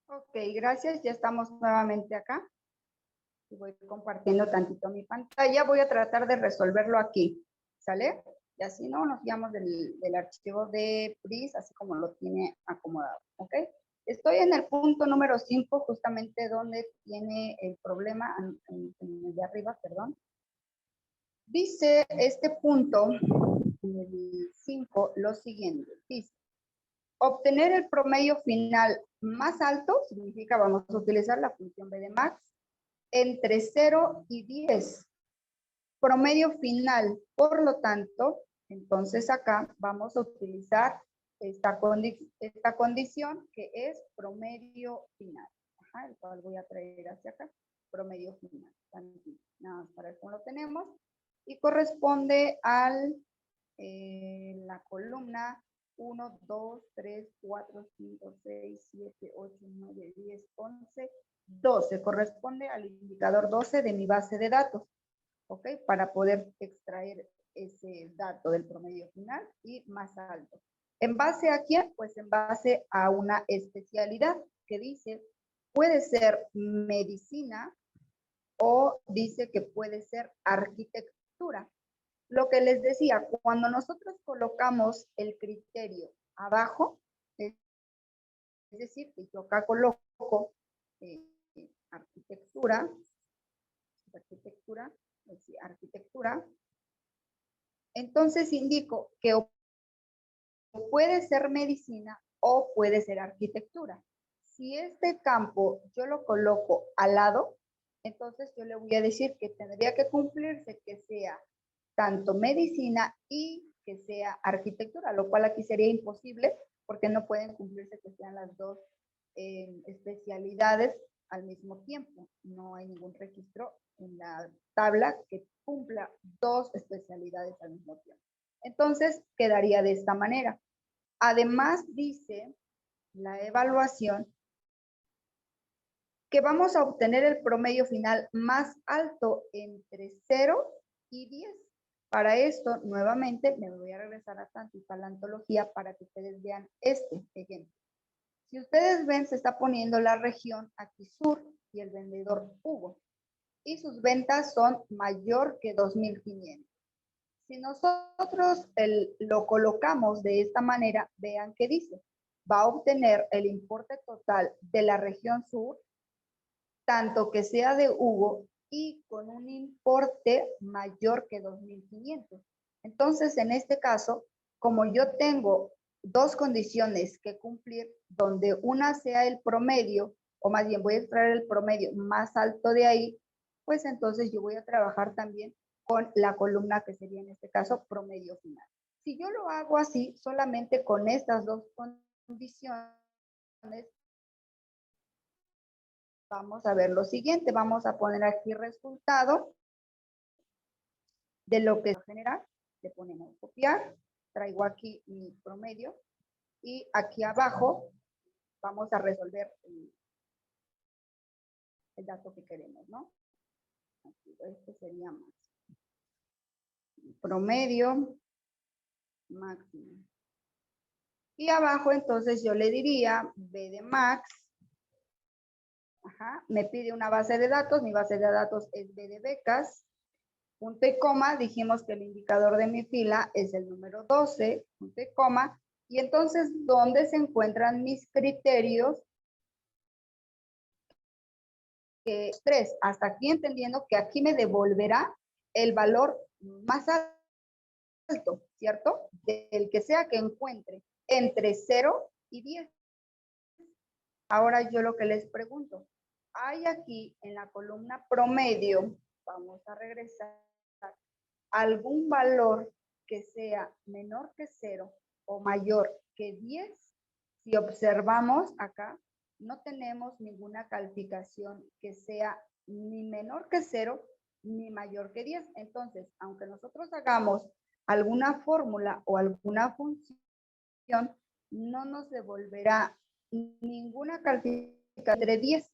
Ok, gracias. Ya estamos nuevamente acá. Y voy compartiendo tantito mi pantalla. Voy a tratar de resolverlo aquí. ¿Sale? Y así no nos guiamos del archivo de PRIS, así como lo tiene acomodado. ¿Ok? Estoy en el punto número 5, justamente donde tiene el problema, en el de arriba, perdón. Dice este punto, en el 5, lo siguiente. Dice, obtener el promedio final más alto significa, vamos a utilizar la función B de max, entre 0 y 10. Promedio final, por lo tanto, entonces acá vamos a utilizar esta condición que es promedio final. Ajá, el cual voy a traer hacia acá, promedio final. Nada más para eso lo tenemos. Y corresponde al la columna 1, 2, 3, 4, 5, 6, 7, 8, 9, 10, 11, 12. Corresponde al indicador 12 de mi base de datos, ¿ok? Para poder extraer ese dato del promedio final y más alto. ¿En base a quién? Pues en base a una especialidad que dice, puede ser medicina o dice que puede ser arquitectura. Lo que les decía, cuando nosotros colocamos el criterio abajo, es decir, que yo acá coloco arquitectura, entonces indico que puede ser medicina o puede ser arquitectura. Si este campo yo lo coloco al lado, entonces yo le voy a decir que tendría que cumplirse que sea tanto medicina y que sea arquitectura, lo cual aquí sería imposible porque no pueden cumplirse que sean las dos especialidades al mismo tiempo. No hay ningún registro en la tabla que cumpla dos especialidades al mismo tiempo. Entonces, quedaría de esta manera. Además, dice la evaluación que vamos a obtener el promedio final más alto entre 0 y 10. Para esto, nuevamente, me voy a regresar a la antología para que ustedes vean este ejemplo. Si ustedes ven, se está poniendo la región aquí sur y el vendedor Hugo. Y sus ventas son mayor que 2,500. Si nosotros lo colocamos de esta manera, vean que dice, va a obtener el importe total de la región sur, tanto que sea de Hugo, y con un importe mayor que 2,500. Entonces, en este caso, como yo tengo dos condiciones que cumplir, donde una sea el promedio, o más bien voy a extraer el promedio más alto de ahí, pues entonces yo voy a trabajar también con la columna que sería en este caso promedio final. Si yo lo hago así, solamente con estas dos condiciones, vamos a ver lo siguiente. Vamos a poner aquí resultado de lo que va a generar. Le ponemos copiar, traigo aquí mi promedio y aquí abajo vamos a resolver el dato que queremos, ¿no? Aquí, este sería más. Promedio máximo. Y abajo entonces yo le diría B de max. Ajá, me pide una base de datos, mi base de datos es B de becas. Punto y coma, dijimos que el indicador de mi fila es el número 12, punto y coma, y entonces, ¿dónde se encuentran mis criterios? 3, hasta aquí entendiendo que aquí me devolverá el valor más alto, ¿cierto? Del que sea que encuentre entre 0 y 10. Ahora yo lo que les pregunto, hay aquí en la columna promedio, vamos a regresar, algún valor que sea menor que 0 o mayor que 10, si observamos acá, no tenemos ninguna calificación que sea ni menor que 0 ni mayor que 10. Entonces, aunque nosotros hagamos alguna fórmula o alguna función, no nos devolverá ninguna calificación entre 10.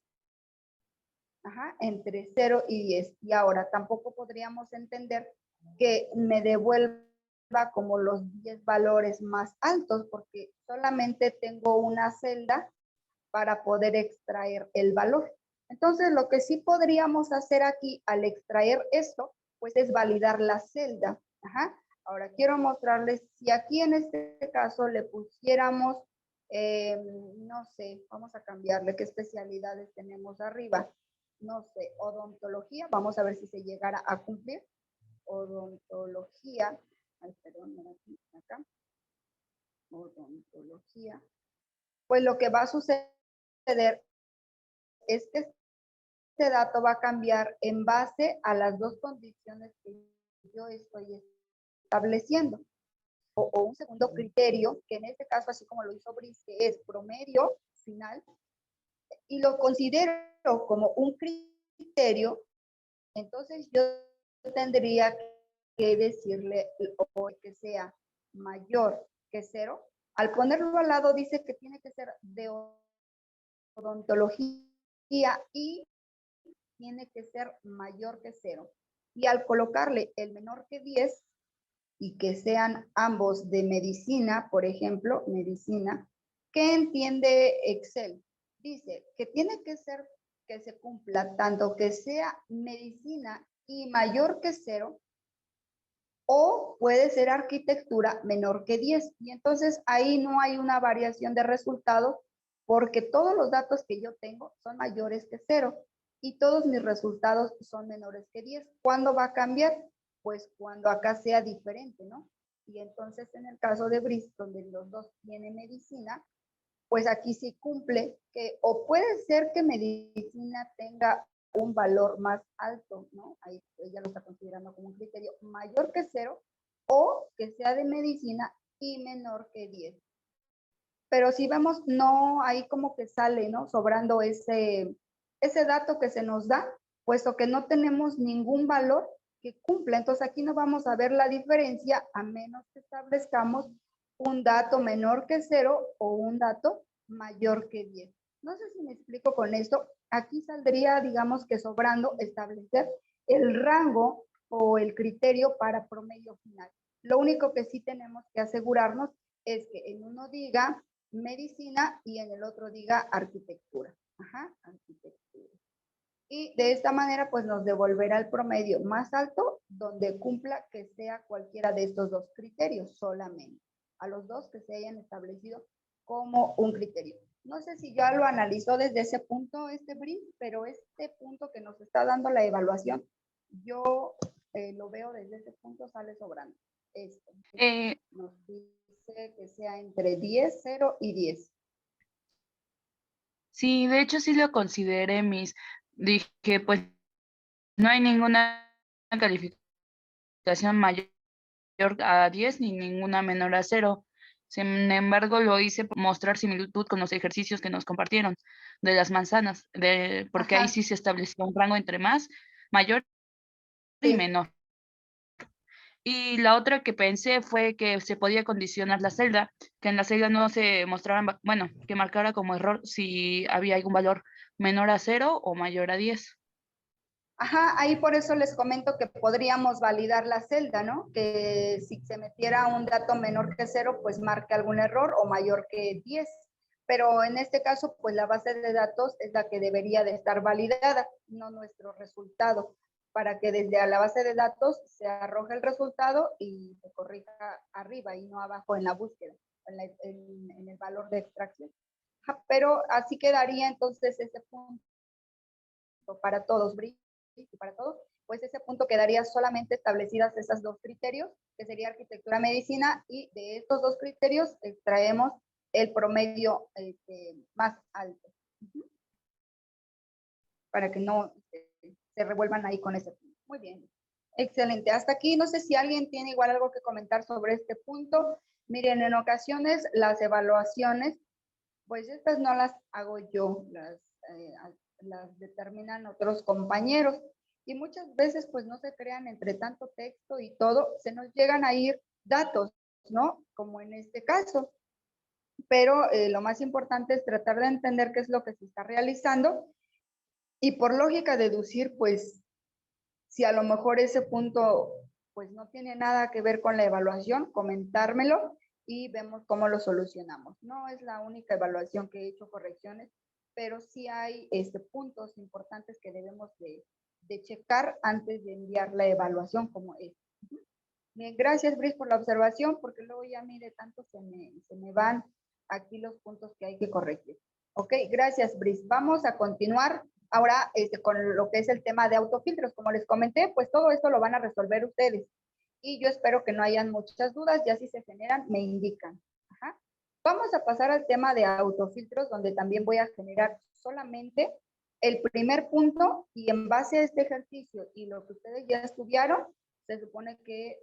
Ajá, entre 0 y 10. Y ahora tampoco podríamos entender que me devuelva como los 10 valores más altos, porque solamente tengo una celda para poder extraer el valor. Entonces, lo que sí podríamos hacer aquí al extraer esto, pues es validar la celda. Ajá. Ahora quiero mostrarles, si aquí en este caso le pusiéramos, no sé, vamos a cambiarle qué especialidades tenemos arriba. No sé, odontología, vamos a ver si se llegara a cumplir. Odontología, ay, perdón, acá, odontología. Pues lo que va a suceder es que este dato va a cambiar en base a las dos condiciones que yo estoy estableciendo. O un segundo criterio, que en este caso, así como lo hizo Brice, que es promedio final, y lo considero como un criterio, entonces yo tendría que decirle o que sea mayor que 0. Al ponerlo al lado dice que tiene que ser de odontología y tiene que ser mayor que 0. Y al colocarle el menor que 10 y que sean ambos de medicina, por ejemplo, medicina, ¿qué entiende Excel? Dice que tiene que ser que se cumpla tanto que sea medicina y mayor que 0, o puede ser arquitectura menor que 10. Y entonces ahí no hay una variación de resultados porque todos los datos que yo tengo son mayores que 0 y todos mis resultados son menores que 10. ¿Cuándo va a cambiar? Pues cuando acá sea diferente, ¿no? Y entonces en el caso de Brice, donde los dos tienen medicina, pues aquí sí cumple que, o puede ser que medicina tenga un valor más alto, ¿no? Ahí ella lo está considerando como un criterio mayor que 0 o que sea de medicina y menor que 10. Pero si vemos, no, ahí como que sale, ¿no? Sobrando ese dato que se nos da, puesto que no tenemos ningún valor que cumpla. Entonces aquí no vamos a ver la diferencia a menos que establezcamos un dato menor que 0 o un dato mayor que 10. No sé si me explico con esto. Aquí saldría, digamos que sobrando, establecer el rango o el criterio para promedio final. Lo único que sí tenemos que asegurarnos es que en uno diga medicina y en el otro diga arquitectura. Ajá, arquitectura. Y de esta manera, pues nos devolverá el promedio más alto donde cumpla que sea cualquiera de estos dos criterios solamente. A los dos que se hayan establecido como un criterio. No sé si ya lo analizó desde ese punto, Brice, pero este punto que nos está dando la evaluación, yo lo veo desde ese punto, sale sobrando. Esto. Nos dice que sea entre 10, 0 y 10. Sí, de hecho sí lo consideré, dije, pues no hay ninguna calificación mayor a 10 ni ninguna menor a 0. Sin embargo, lo hice por mostrar similitud con los ejercicios que nos compartieron de las manzanas, porque ahí sí se estableció un rango entre mayor y menor. Y la otra que pensé fue que se podía condicionar la celda, que en la celda no se mostraran, bueno, que marcara como error si había algún valor menor a 0 o mayor a 10. Ajá, ahí por eso les comento que podríamos validar la celda, ¿no? Que si se metiera un dato menor que 0, pues marque algún error o mayor que 10. Pero en este caso, pues la base de datos es la que debería de estar validada, no nuestro resultado, para que desde la base de datos se arroje el resultado y se corrija arriba y no abajo en la búsqueda, en el valor de extracción. Pero así quedaría entonces ese punto para todos, Bri, y para todos, pues ese punto quedaría solamente establecidas esos dos criterios, que sería arquitectura medicina, y de estos dos criterios extraemos el promedio más alto. Para que no se revuelvan ahí con ese punto. Muy bien. Excelente. Hasta aquí, no sé si alguien tiene igual algo que comentar sobre este punto. Miren, en ocasiones las evaluaciones, pues estas no las hago yo, las determinan otros compañeros. Y muchas veces, pues no se crean entre tanto texto y todo, se nos llegan a ir datos, ¿no? Como en este caso. Pero lo más importante es tratar de entender qué es lo que se está realizando y por lógica deducir, pues, si a lo mejor ese punto, pues no tiene nada que ver con la evaluación, comentármelo y vemos cómo lo solucionamos. No es la única evaluación que he hecho correcciones, pero sí hay puntos importantes que debemos de checar antes de enviar la evaluación como es. Bien, gracias, Brice, por la observación, porque luego ya mire, tanto se me van aquí los puntos que hay que corregir. Ok, gracias, Brice. Vamos a continuar ahora con lo que es el tema de autofiltros. Como les comenté, pues todo esto lo van a resolver ustedes. Y yo espero que no hayan muchas dudas, ya si se generan, me indican. Ajá. Vamos a pasar al tema de autofiltros, donde también voy a generar solamente el primer punto, y en base a este ejercicio y lo que ustedes ya estudiaron, se supone que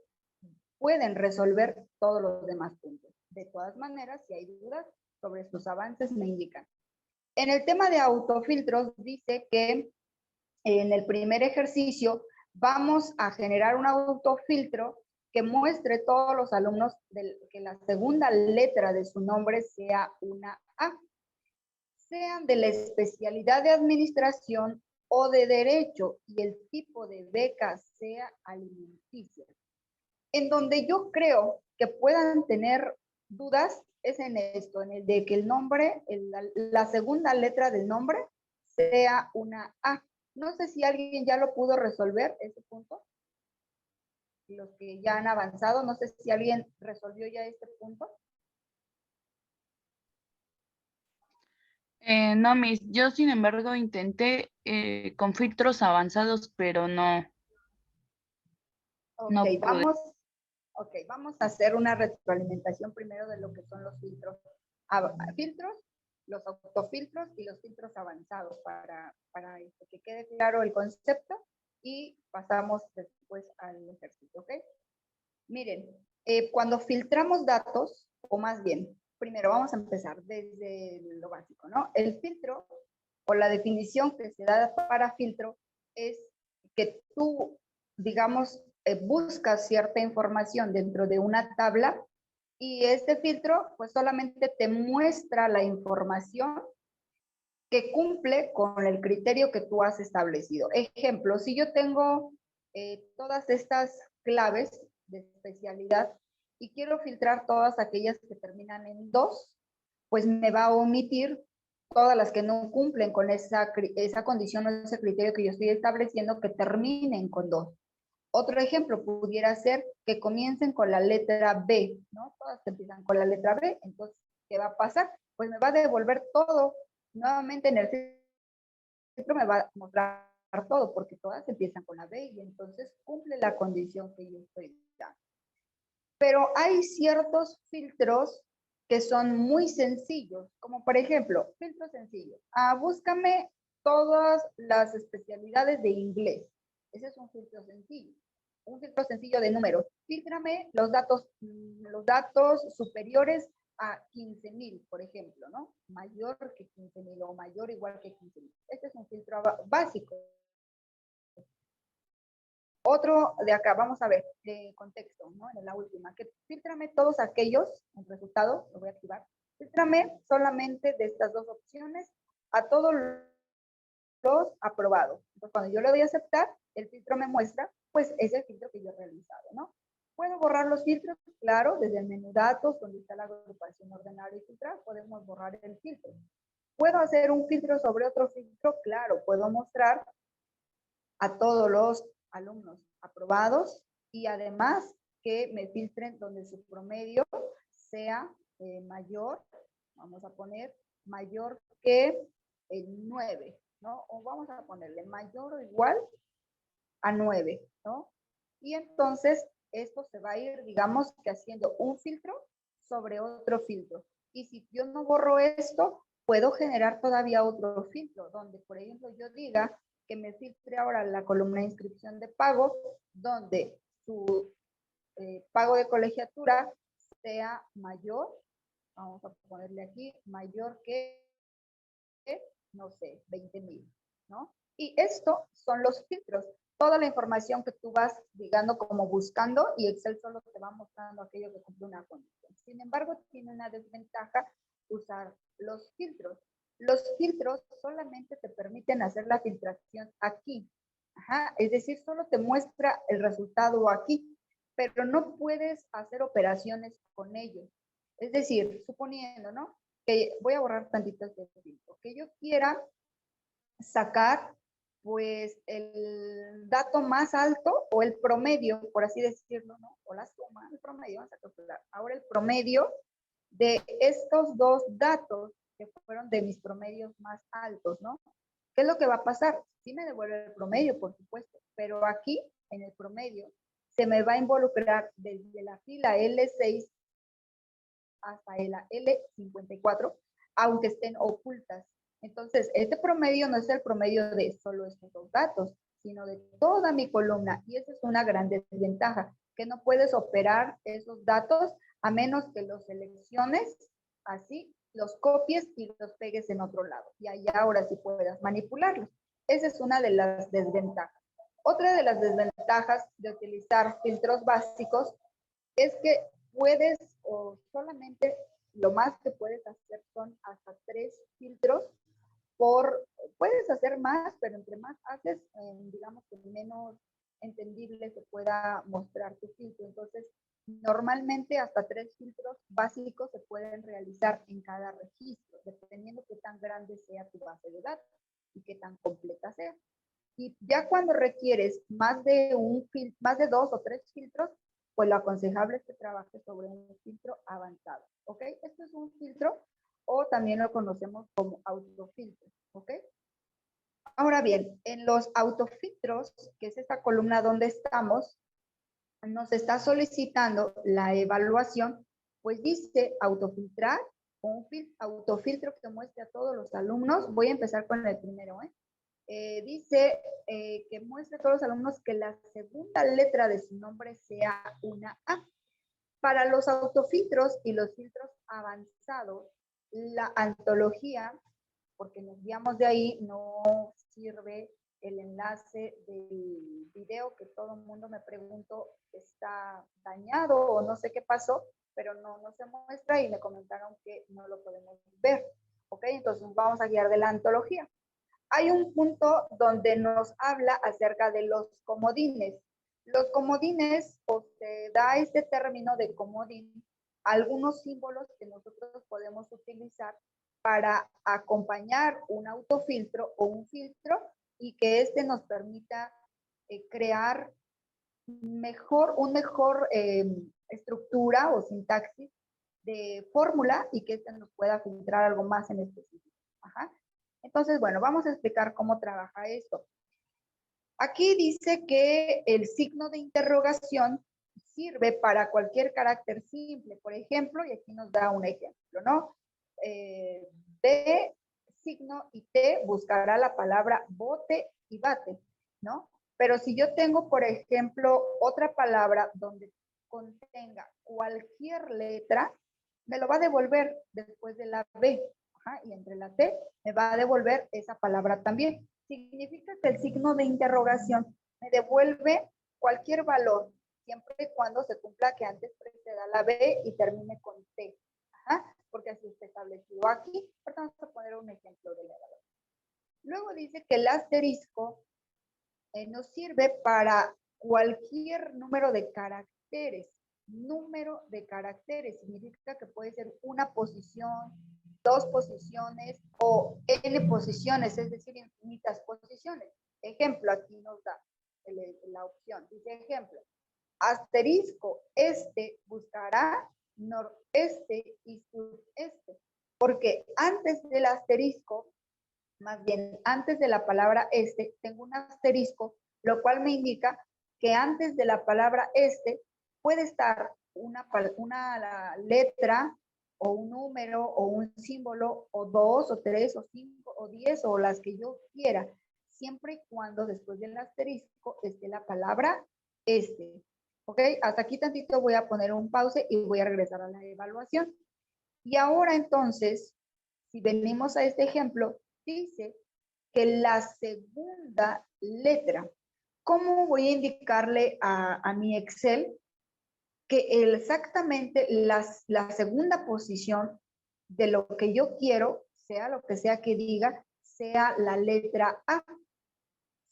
pueden resolver todos los demás puntos. De todas maneras, si hay dudas sobre sus avances, me indican. En el tema de autofiltros, dice que en el primer ejercicio vamos a generar un autofiltro que muestre todos los alumnos que la segunda letra de su nombre sea una A, sean de la especialidad de administración o de derecho, y el tipo de beca sea alimenticia. En donde yo creo que puedan tener dudas es en esto, en el de que el nombre, la segunda letra del nombre sea una A. No sé si alguien ya lo pudo resolver, ese punto. Los que ya han avanzado, no sé si alguien resolvió ya este punto. No, Miss, yo sin embargo intenté con filtros avanzados, pero no, Ok, no pude. vamos a hacer una retroalimentación primero de lo que son los filtros, los autofiltros y los filtros avanzados para que quede claro el concepto, y pasamos después al ejercicio, ¿ok? Miren, cuando filtramos datos, o más bien, primero vamos a empezar desde lo básico, ¿no? El filtro o la definición que se da para filtro es que tú, digamos, buscas cierta información dentro de una tabla, y este filtro pues solamente te muestra la información que cumple con el criterio que tú has establecido. Ejemplo, si yo tengo todas estas claves de especialidad y quiero filtrar todas aquellas que terminan en 2, pues me va a omitir todas las que no cumplen con esa condición o ese criterio que yo estoy estableciendo que terminen con 2. Otro ejemplo pudiera ser que comiencen con la letra B, ¿no? Todas empiezan con la letra B, entonces, ¿qué va a pasar? Pues me va a devolver todo. Nuevamente en el filtro me va a mostrar todo, porque todas empiezan con la B y entonces cumple la condición que yo estoy dando. Pero hay ciertos filtros que son muy sencillos, como por ejemplo, filtro sencillo. Búscame todas las especialidades de inglés. Ese es un filtro sencillo. Un filtro sencillo de números. Fíltrame los datos superiores a 15,000, por ejemplo, ¿no? Mayor que 15,000 o mayor igual que 15,000. Este es un filtro básico. Otro de acá, vamos a ver, contexto, ¿no? En la última, que fíltrame todos aquellos, el resultado, lo voy a activar, fíltrame solamente de estas dos opciones a todos los aprobados. Entonces, cuando yo le doy a aceptar, el filtro me muestra, pues, ese filtro que yo he realizado, ¿no? ¿Puedo borrar los filtros? Claro, desde el menú datos, donde está la agrupación ordenar y filtrar, podemos borrar el filtro. ¿Puedo hacer un filtro sobre otro filtro? Claro, puedo mostrar a todos los alumnos aprobados y además que me filtren donde su promedio sea mayor, vamos a poner mayor que el 9, ¿no? O vamos a ponerle mayor o igual a 9, ¿no? Y entonces esto se va a ir, digamos, que haciendo un filtro sobre otro filtro. Y si yo no borro esto, puedo generar todavía otro filtro, donde, por ejemplo, yo diga que me filtre ahora la columna de inscripción de pago, donde su pago de colegiatura sea mayor, vamos a ponerle aquí, mayor que, no sé, 20,000, ¿no? Y esto son los filtros. Toda la información que tú vas, digamos, como buscando, y Excel solo te va mostrando aquello que cumple una condición. Sin embargo, tiene una desventaja usar los filtros. Los filtros solamente te permiten hacer la filtración aquí. Ajá, es decir, solo te muestra el resultado aquí, pero no puedes hacer operaciones con ellos. Es decir, suponiendo, ¿no? Que voy a borrar tantito este filtro, que yo quiera sacar pues el dato más alto o el promedio, por así decirlo, ¿no? O la suma, el promedio, vamos a calcular. Ahora el promedio de estos dos datos que fueron de mis promedios más altos, ¿no? ¿Qué es lo que va a pasar? Sí me devuelve el promedio, por supuesto, pero aquí en el promedio se me va a involucrar desde la fila L6 hasta la L54, aunque estén ocultas. Entonces, este promedio no es el promedio de solo estos dos datos, sino de toda mi columna. Y esa es una gran desventaja, que no puedes operar esos datos a menos que los selecciones así, los copies y los pegues en otro lado. Y allá ahora sí puedas manipularlos. Esa es una de las desventajas. Otra de las desventajas de utilizar filtros básicos es que puedes o solamente lo más que puedes hacer son hasta 3 filtros puedes hacer más, pero entre más haces, digamos que menos entendible se pueda mostrar tu filtro. Entonces, normalmente hasta 3 filtros básicos se pueden realizar en cada registro, dependiendo qué tan grande sea tu base de datos y qué tan completa sea. Y ya cuando requieres más de 2 o 3 filtros, pues lo aconsejable es que trabajes sobre un filtro avanzado, ¿ok? Esto es un filtro o también lo conocemos como autofiltro, ¿ok? Ahora bien, en los autofiltros, que es esta columna donde estamos, nos está solicitando la evaluación, pues dice autofiltrar, un autofiltro que muestre a todos los alumnos. Voy a empezar con el primero, dice que muestre a todos los alumnos que la segunda letra de su nombre sea una A. Para los autofiltros y los filtros avanzados, la antología, porque nos guiamos de ahí, no sirve el enlace del video que todo el mundo me preguntó, está dañado o no sé qué pasó, pero no se muestra y me comentaron que no lo podemos ver. ¿Ok? Entonces vamos a guiar de la antología. Hay un punto donde nos habla acerca de los comodines. Los comodines, o se da este término de comodín, algunos símbolos que nosotros podemos utilizar para acompañar un autofiltro o un filtro y que este nos permita crear un mejor estructura o sintaxis de fórmula y que este nos pueda filtrar algo más en específico. Ajá. Entonces, bueno, vamos a explicar cómo trabaja esto. Aquí dice que el signo de interrogación sirve para cualquier carácter simple. Por ejemplo, y aquí nos da un ejemplo, ¿no? B, signo y T buscará la palabra bote y bate, ¿no? Pero si yo tengo, por ejemplo, otra palabra donde contenga cualquier letra, me lo va a devolver después de la B. Ajá, y entre la T me va a devolver esa palabra también. Significa que el signo de interrogación me devuelve cualquier valor, siempre y cuando se cumpla que antes preceda la B y termine con T. Ajá, porque así está establecido aquí. Vamos a poner un ejemplo de la evaluación. Luego dice que el asterisco nos sirve para cualquier número de caracteres. Número de caracteres significa que puede ser una posición, 2 posiciones o n posiciones, es decir, infinitas posiciones. Ejemplo, aquí nos da la opción. Dice ejemplo, asterisco, buscará noreste y sureste. Porque antes del asterisco, más bien antes de la palabra tengo un asterisco, lo cual me indica que antes de la palabra puede estar una letra o un número o un símbolo o 2 o 3 o 5 o 10 o las que yo quiera, siempre y cuando después del asterisco esté la palabra ¿Ok? Hasta aquí tantito voy a poner un pause y voy a regresar a la evaluación. Y ahora entonces, si venimos a este ejemplo, dice que la segunda letra, ¿cómo voy a indicarle a mi Excel que exactamente la segunda posición de lo que yo quiero, sea lo que sea que diga, sea la letra A?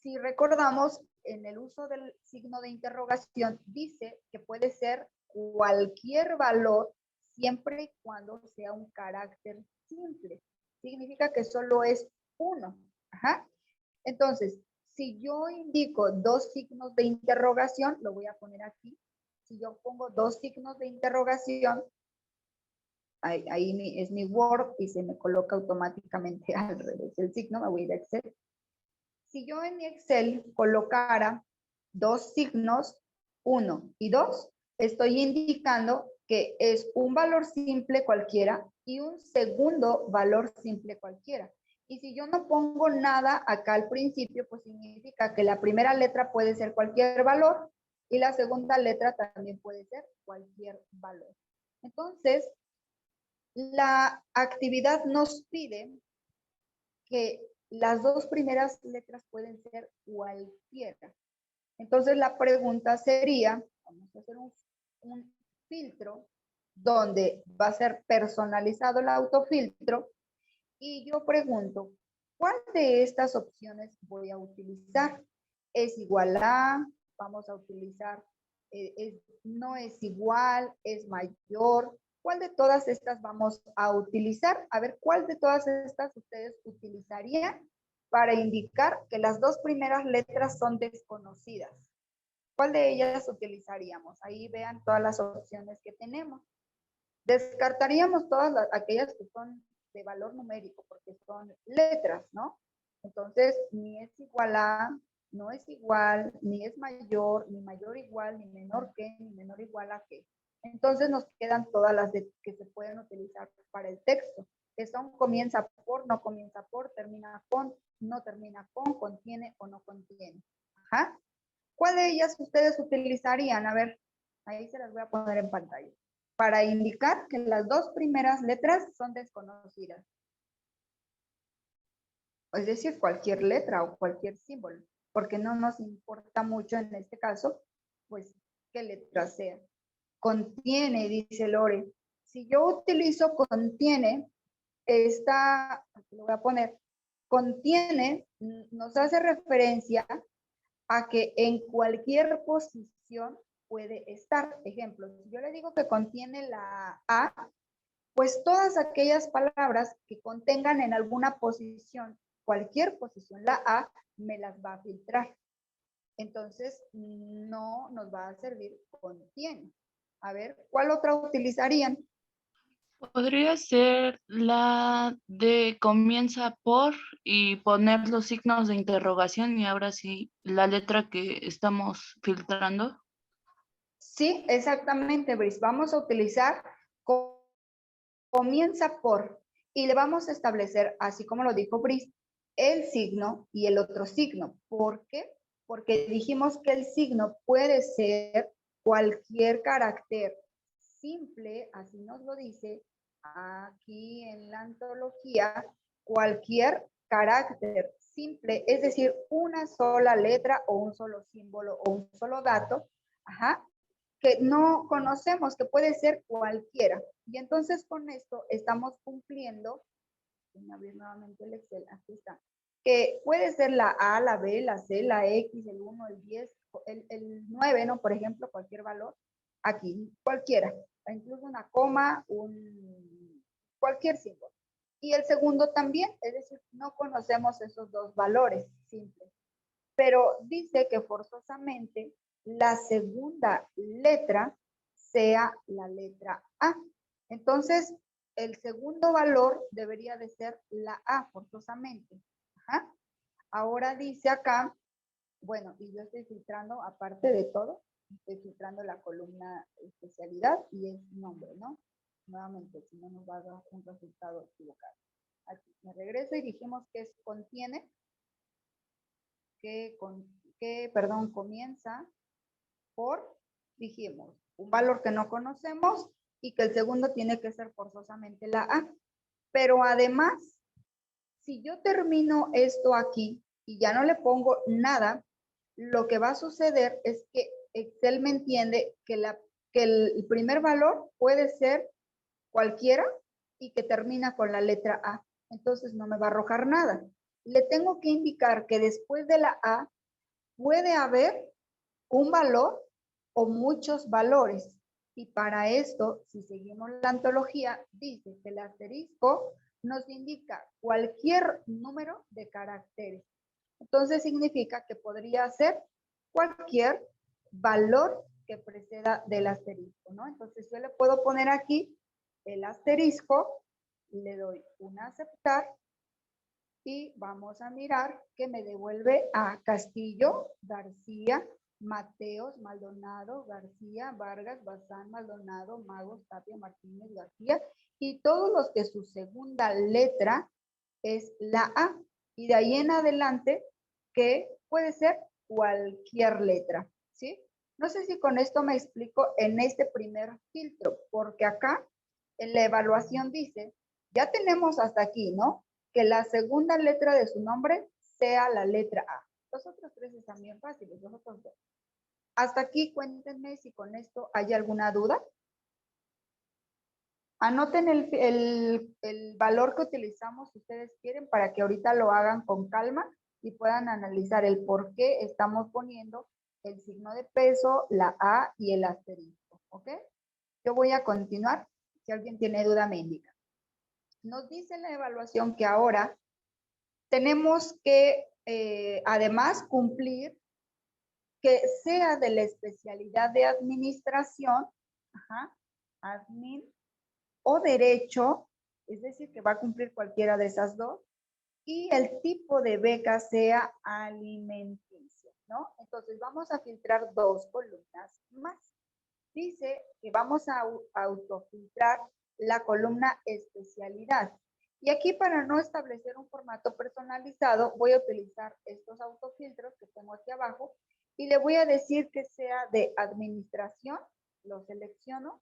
Si recordamos, en el uso del signo de interrogación, dice que puede ser cualquier valor siempre y cuando sea un carácter simple. Significa que solo es uno. Ajá. Entonces, si yo indico dos signos de interrogación, lo voy a poner aquí. Si yo pongo dos signos de interrogación, ahí es mi Word y se me coloca automáticamente al revés el signo, me voy a ir a Excel. Si yo en mi Excel colocara dos signos, 1 y 2, estoy indicando que es un valor simple cualquiera y un segundo valor simple cualquiera. Y si yo no pongo nada acá al principio, pues significa que la primera letra puede ser cualquier valor y la segunda letra también puede ser cualquier valor. Entonces, la actividad nos pide que las dos primeras letras pueden ser cualquiera. Entonces la pregunta sería, vamos a hacer un filtro donde va a ser personalizado el autofiltro y yo pregunto, ¿cuál de estas opciones voy a utilizar? ¿Es igual a? Vamos a utilizar, no es igual, es mayor. ¿Cuál de todas estas vamos a utilizar? A ver, ¿cuál de todas estas ustedes utilizarían para indicar que las dos primeras letras son desconocidas? ¿Cuál de ellas utilizaríamos? Ahí vean todas las opciones que tenemos. Descartaríamos todas aquellas que son de valor numérico, porque son letras, ¿no? Entonces, ni es igual a, no es igual, ni es mayor, ni mayor igual, ni menor que, ni menor igual a qué. Entonces nos quedan todas las que se pueden utilizar para el texto, que son comienza por, no comienza por, termina con, no termina con, contiene o no contiene. Ajá. ¿Cuál de ellas ustedes utilizarían? A ver, ahí se las voy a poner en pantalla. Para indicar que las dos primeras letras son desconocidas. Es decir, cualquier letra o cualquier símbolo, porque no nos importa mucho en este caso, pues, qué letra sea. Contiene, dice Lore. Si yo utilizo contiene, aquí lo voy a poner, contiene, nos hace referencia a que en cualquier posición puede estar. Ejemplo, si yo le digo que contiene la A, pues todas aquellas palabras que contengan en alguna posición, cualquier posición, la A, me las va a filtrar. Entonces, no nos va a servir contiene. A ver, ¿cuál otra utilizarían? Podría ser la de comienza por y poner los signos de interrogación y ahora sí la letra que estamos filtrando. Sí, exactamente, Brice. Vamos a utilizar comienza por y le vamos a establecer, así como lo dijo Brice, el signo y el otro signo. ¿Por qué? Porque dijimos que el signo puede ser cualquier carácter simple, así nos lo dice aquí en la antología, cualquier carácter simple, es decir, una sola letra o un solo símbolo o un solo dato, ajá, que no conocemos, que puede ser cualquiera. Y entonces con esto estamos cumpliendo, voy a abrir nuevamente el Excel, aquí está, que puede ser la A, la B, la C, la X, el 1, el 10, el 9, ¿no? Por ejemplo, cualquier valor, aquí, cualquiera, incluso una coma, cualquier símbolo. Y el segundo también, es decir, no conocemos esos dos valores simples. Pero dice que forzosamente la segunda letra sea la letra A. Entonces, el segundo valor debería de ser la A, forzosamente. Ajá. Ahora dice acá, bueno, y yo estoy filtrando, aparte de todo, estoy filtrando la columna especialidad y es nombre, ¿no? Nuevamente, si no nos va a dar un resultado equivocado. Aquí me regreso y dijimos que es contiene, comienza por, dijimos, un valor que no conocemos y que el segundo tiene que ser forzosamente la A. Pero además, si yo termino esto aquí y ya no le pongo nada, lo que va a suceder es que Excel me entiende que el primer valor puede ser cualquiera y que termina con la letra A. Entonces no me va a arrojar nada. Le tengo que indicar que después de la A puede haber un valor o muchos valores. Y para esto, si seguimos la antología, dice que el asterisco nos indica cualquier número de caracteres. Entonces significa que podría ser cualquier valor que preceda del asterisco, ¿no? Entonces yo le puedo poner aquí el asterisco, le doy un aceptar y vamos a mirar que me devuelve a Castillo, García, Mateos, Maldonado, García, Vargas, Bazán, Maldonado, Magos, Tapia, Martínez, García y todos los que su segunda letra es la A. Y de ahí en adelante, que puede ser cualquier letra, ¿sí? No sé si con esto me explico en este primer filtro, porque acá en la evaluación dice, ya tenemos hasta aquí, ¿no? Que la segunda letra de su nombre sea la letra A. Los otros tres están bien fáciles, los otros dos. Hasta aquí cuéntenme si con esto hay alguna duda. Anoten el valor que utilizamos si ustedes quieren para que ahorita lo hagan con calma y puedan analizar el por qué estamos poniendo el signo de peso, la A y el asterisco. ¿Ok? Yo voy a continuar. Si alguien tiene duda, me indica. Nos dice la evaluación que ahora tenemos que, además, cumplir que sea de la especialidad de administración, admin, o derecho, es decir, que va a cumplir cualquiera de esas dos, y el tipo de beca sea alimenticia, ¿no? Entonces vamos a filtrar dos columnas más. Dice que vamos a autofiltrar la columna especialidad. Y aquí para no establecer un formato personalizado, voy a utilizar estos autofiltros que tengo aquí abajo y le voy a decir que sea de administración, lo selecciono,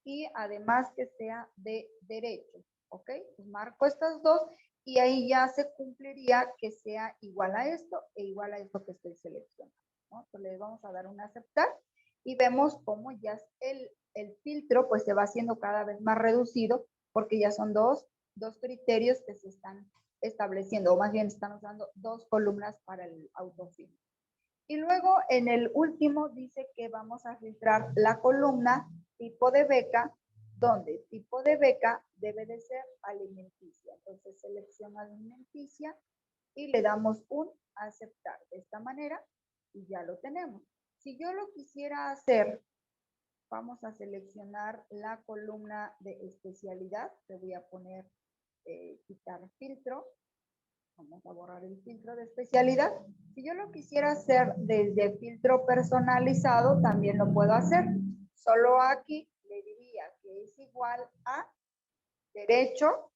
y además que sea de derecho, ¿ok? Pues marco estas dos y ahí ya se cumpliría que sea igual a esto e igual a esto que estoy seleccionando, ¿no? Entonces le vamos a dar un aceptar y vemos cómo ya el filtro pues se va haciendo cada vez más reducido porque ya son dos criterios que se están estableciendo, o más bien están usando dos columnas para el autofiltro. Y luego en el último dice que vamos a filtrar la columna tipo de beca, donde tipo de beca debe de ser alimenticia. Entonces selecciona alimenticia y le damos un aceptar de esta manera y ya lo tenemos. Si yo lo quisiera hacer, vamos a seleccionar la columna de especialidad. Le voy a poner quitar filtro. Vamos a borrar el filtro de especialidad. Si yo lo quisiera hacer desde filtro personalizado, también lo puedo hacer. Solo aquí le diría que es igual a derecho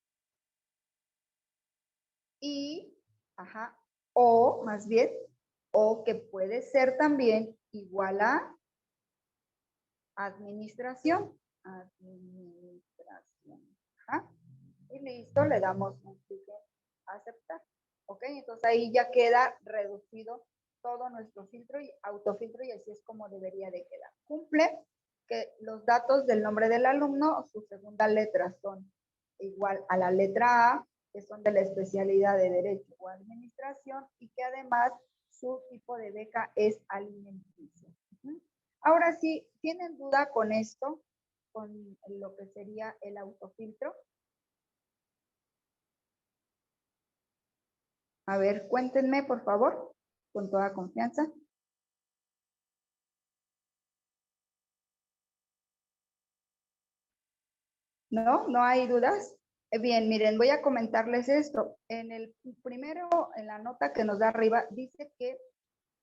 y, o más bien, o que puede ser también igual a administración. Administración. Y listo, le damos un clic en aceptar. ¿Ok? Entonces ahí ya queda reducido todo nuestro filtro y autofiltro y así es como debería de quedar. Cumple que los datos del nombre del alumno, su segunda letra son igual a la letra A, que son de la especialidad de Derecho o Administración y que además su tipo de beca es alimenticia. Ahora sí, ¿tienen duda con esto? Con lo que sería el autofiltro. A ver, cuéntenme, por favor, con toda confianza. ¿No? ¿No hay dudas? Bien, miren, voy a comentarles esto. En el primero, en la nota que nos da arriba, dice que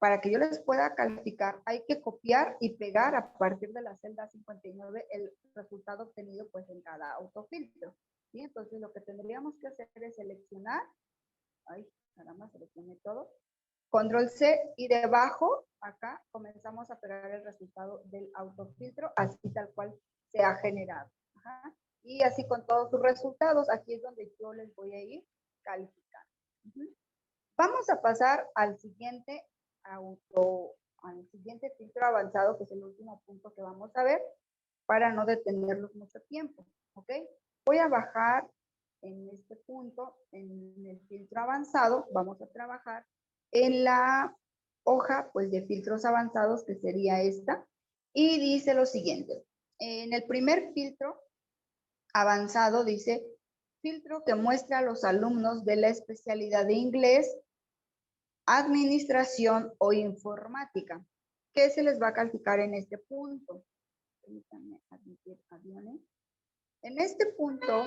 para que yo les pueda calificar, hay que copiar y pegar a partir de la celda 59 el resultado obtenido pues en cada autofiltro. ¿Sí? Entonces lo que tendríamos que hacer es seleccionar, ay, caramba, seleccioné todo, control C y debajo, acá, comenzamos a pegar el resultado del autofiltro, así tal cual se ha generado. Y así con todos sus resultados, aquí es donde yo les voy a ir calificando. Vamos a pasar al siguiente filtro avanzado, que es el último punto que vamos a ver, para no detenerlos mucho tiempo, ¿ok? Voy a bajar en este punto, en el filtro avanzado, vamos a trabajar en la hoja, pues, de filtros avanzados, que sería esta, y dice lo siguiente. En el primer filtro avanzado dice, filtro que muestra a los alumnos de la especialidad de inglés, administración o informática. ¿Qué se les va a calificar en este punto? Permítanme admitir aviones. En este punto,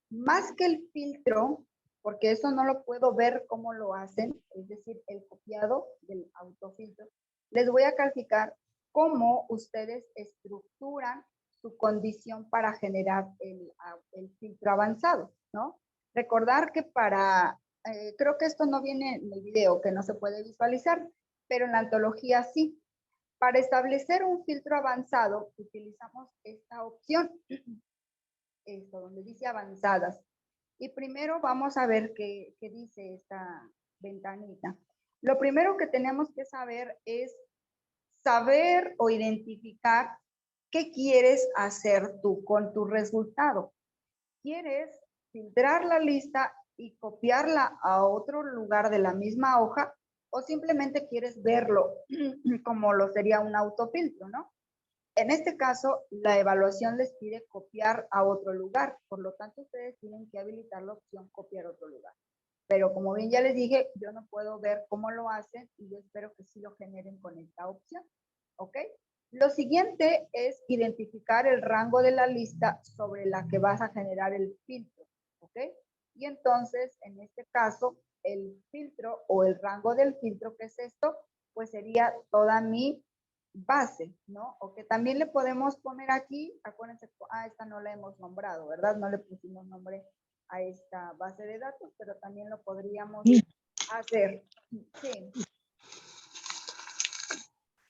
más que el filtro, porque eso no lo puedo ver cómo lo hacen, es decir, el copiado del autofiltro, les voy a calificar cómo ustedes estructuran su condición para generar el filtro avanzado, ¿no? Recordar que creo que esto no viene en el video, que no se puede visualizar, pero en la antología sí. Para establecer un filtro avanzado, utilizamos esta opción, esto, donde dice avanzadas. Y primero vamos a ver qué dice esta ventanita. Lo primero que tenemos que saber es saber o identificar qué quieres hacer tú con tu resultado. ¿Quieres filtrar la lista y copiarla a otro lugar de la misma hoja o simplemente quieres verlo como lo sería un autofiltro, ¿no? En este caso, la evaluación les pide copiar a otro lugar, por lo tanto, ustedes tienen que habilitar la opción copiar a otro lugar. Pero como bien ya les dije, yo no puedo ver cómo lo hacen y yo espero que sí lo generen con esta opción, ¿ok? Lo siguiente es identificar el rango de la lista sobre la que vas a generar el filtro, ¿ok? Y entonces, en este caso, el filtro o el rango del filtro, ¿qué es esto? Pues sería toda mi base, ¿no? O que también le podemos poner aquí, acuérdense, esta no la hemos nombrado, ¿verdad? No le pusimos nombre a esta base de datos, pero también lo podríamos hacer. Sí.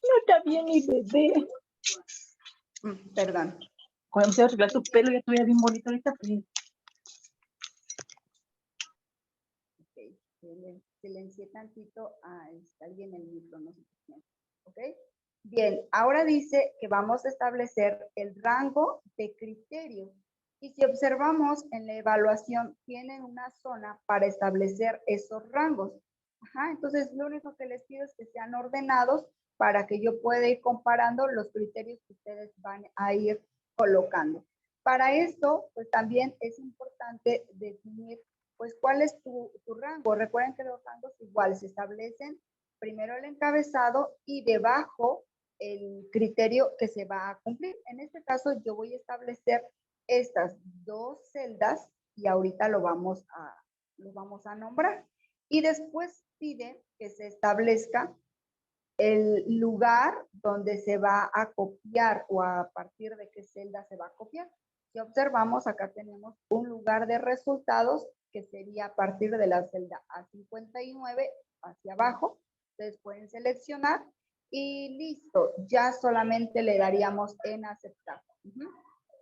No está bien mi bebé. Perdón. Cuando se arregla tu pelo, ya estuviera bien bonito ahorita. Pues. Ok, silencié tantito a alguien en el micro, no sé qué. Ok. Bien, ahora dice que vamos a establecer el rango de criterios. Y si observamos en la evaluación, tienen una zona para establecer esos rangos. Ajá, entonces lo único que les pido es que sean ordenados para que yo pueda ir comparando los criterios que ustedes van a ir colocando. Para esto, pues también es importante definir, pues, cuál es tu rango. Recuerden que los rangos igual se establecen primero el encabezado y debajo el criterio que se va a cumplir. En este caso, yo voy a establecer estas dos celdas y ahorita lo vamos a nombrar. Y después pide que se establezca el lugar donde se va a copiar o a partir de qué celda se va a copiar. Si observamos, acá tenemos un lugar de resultados que sería a partir de la celda A59 hacia abajo. Ustedes pueden seleccionar y listo, ya solamente le daríamos en aceptar.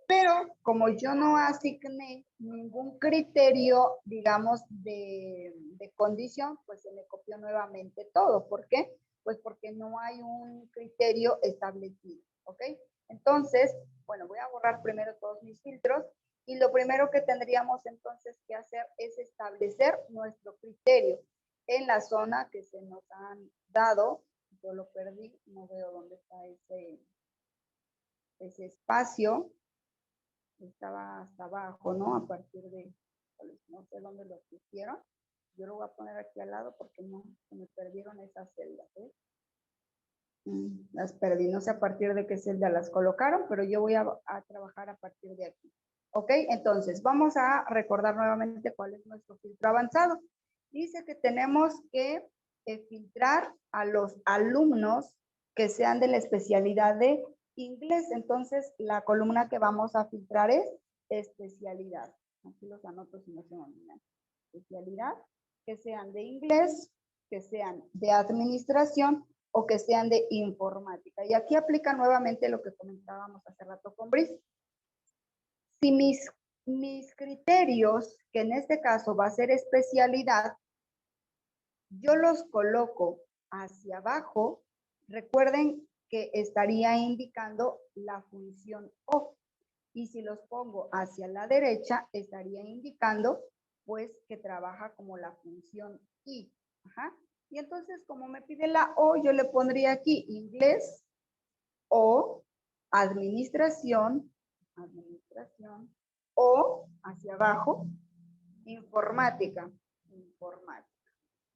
Pero como yo no asigné ningún criterio, digamos, de condición, pues se me copió nuevamente todo. ¿Por qué? Pues porque no hay un criterio establecido, ¿ok? Entonces, bueno, voy a borrar primero todos mis filtros y lo primero que tendríamos entonces que hacer es establecer nuestro criterio en la zona que se nos han dado. Yo lo perdí, no veo dónde está ese espacio. Estaba hasta abajo, ¿no? A partir de, no sé dónde lo pusieron. Yo lo voy a poner aquí al lado porque no, se me perdieron esas celdas, ¿eh? Las perdí, no sé a partir de qué celda las colocaron, pero yo voy a trabajar a partir de aquí. ¿Ok? Entonces, vamos a recordar nuevamente cuál es nuestro filtro avanzado. Dice que tenemos que filtrar a los alumnos que sean de la especialidad de inglés. Entonces, la columna que vamos a filtrar es especialidad. Aquí los anoto si no se me olvidan. Especialidad, que sean de inglés, que sean de administración o que sean de informática. Y aquí aplica nuevamente lo que comentábamos hace rato con Brice. Si mis criterios, que en este caso va a ser especialidad, yo los coloco hacia abajo, recuerden que estaría indicando la función O. Y si los pongo hacia la derecha, estaría indicando pues que trabaja como la función I. Ajá. Y entonces, como me pide la O, yo le pondría aquí inglés o administración, o hacia abajo, informática.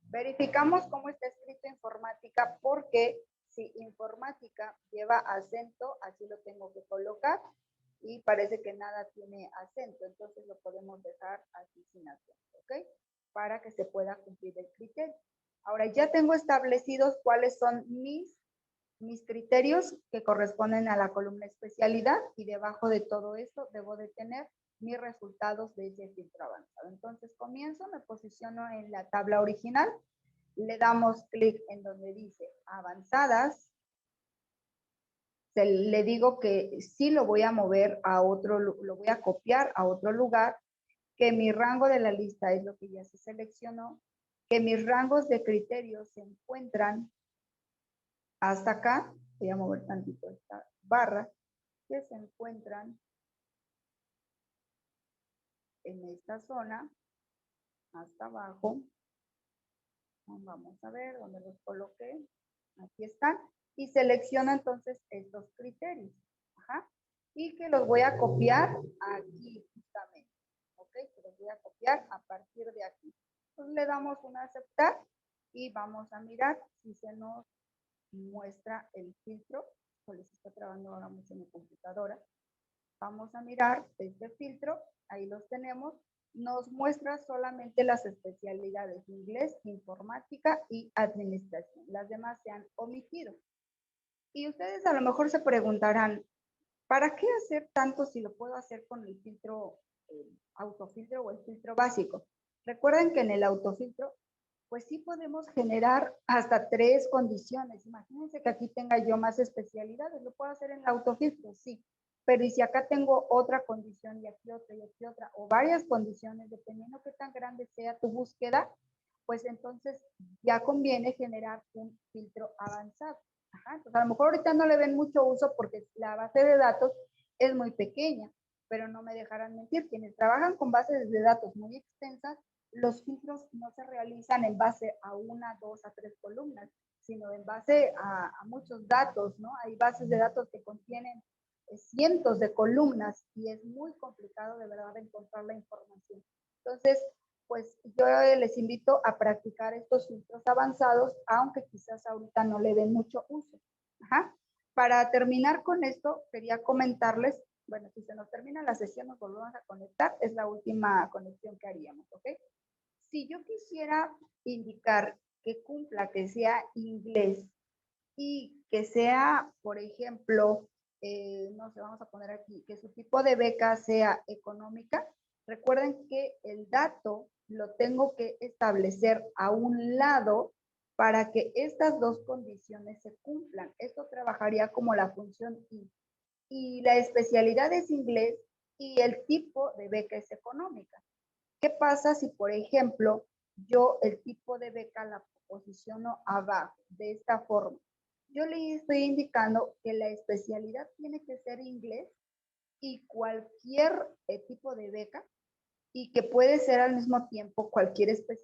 Verificamos cómo está escrito informática porque si informática lleva acento, así lo tengo que colocar y parece que nada tiene acento, entonces lo podemos dejar así sin acento, ¿ok? Para que se pueda cumplir el criterio. Ahora ya tengo establecidos cuáles son mis criterios que corresponden a la columna especialidad y debajo de todo esto debo de tener mis resultados de ese filtro avanzado. Entonces comienzo, me posiciono en la tabla original, le damos clic en donde dice avanzadas, le digo que sí lo voy a mover a otro, lo voy a copiar a otro lugar, que mi rango de la lista es lo que ya se seleccionó, que mis rangos de criterios se encuentran hasta acá, voy a mover tantito esta barra, que se encuentran en esta zona, hasta abajo. Vamos a ver dónde los coloqué. Aquí están. Y selecciono entonces estos criterios. Ajá. Y que los voy a copiar aquí justamente. Ok, que los voy a copiar a partir de aquí. Entonces le damos un aceptar y vamos a mirar si se nos muestra el filtro. Les está trabajando ahora mucho en mi computadora. Vamos a mirar este filtro, ahí los tenemos, nos muestra solamente las especialidades de inglés, informática y administración. Las demás se han omitido. Y ustedes a lo mejor se preguntarán, ¿para qué hacer tanto si lo puedo hacer con el filtro autofiltro o el filtro básico? Recuerden que en el autofiltro, pues sí podemos generar hasta 3 condiciones. Imagínense que aquí tenga yo más especialidades, ¿lo puedo hacer en el autofiltro? Sí. Pero y si acá tengo otra condición y aquí otra, o varias condiciones, dependiendo qué tan grande sea tu búsqueda, pues entonces ya conviene generar un filtro avanzado. Ajá, entonces a lo mejor ahorita no le ven mucho uso porque la base de datos es muy pequeña, pero no me dejarán mentir, quienes trabajan con bases de datos muy extensas, los filtros no se realizan en base a 1, 2, a 3 columnas, sino en base a muchos datos, ¿no? Hay bases de datos que contienen cientos de columnas y es muy complicado de verdad encontrar la información. Entonces, pues yo les invito a practicar estos filtros avanzados, aunque quizás ahorita no le den mucho uso. Ajá. Para terminar con esto, quería comentarles, bueno, si se nos termina la sesión, nos volvemos a conectar, es la última conexión que haríamos, ¿ok? Si yo quisiera indicar que cumpla, que sea inglés y que sea, por ejemplo, no sé, vamos a poner aquí, que su tipo de beca sea económica, recuerden que el dato lo tengo que establecer a un lado para que estas dos condiciones se cumplan. Esto trabajaría como la función I. Y la especialidad es inglés y el tipo de beca es económica. ¿Qué pasa si, por ejemplo, yo el tipo de beca la posiciono abajo, de esta forma? Yo le estoy indicando que la especialidad tiene que ser inglés y cualquier tipo de beca y que puede ser al mismo tiempo cualquier especialidad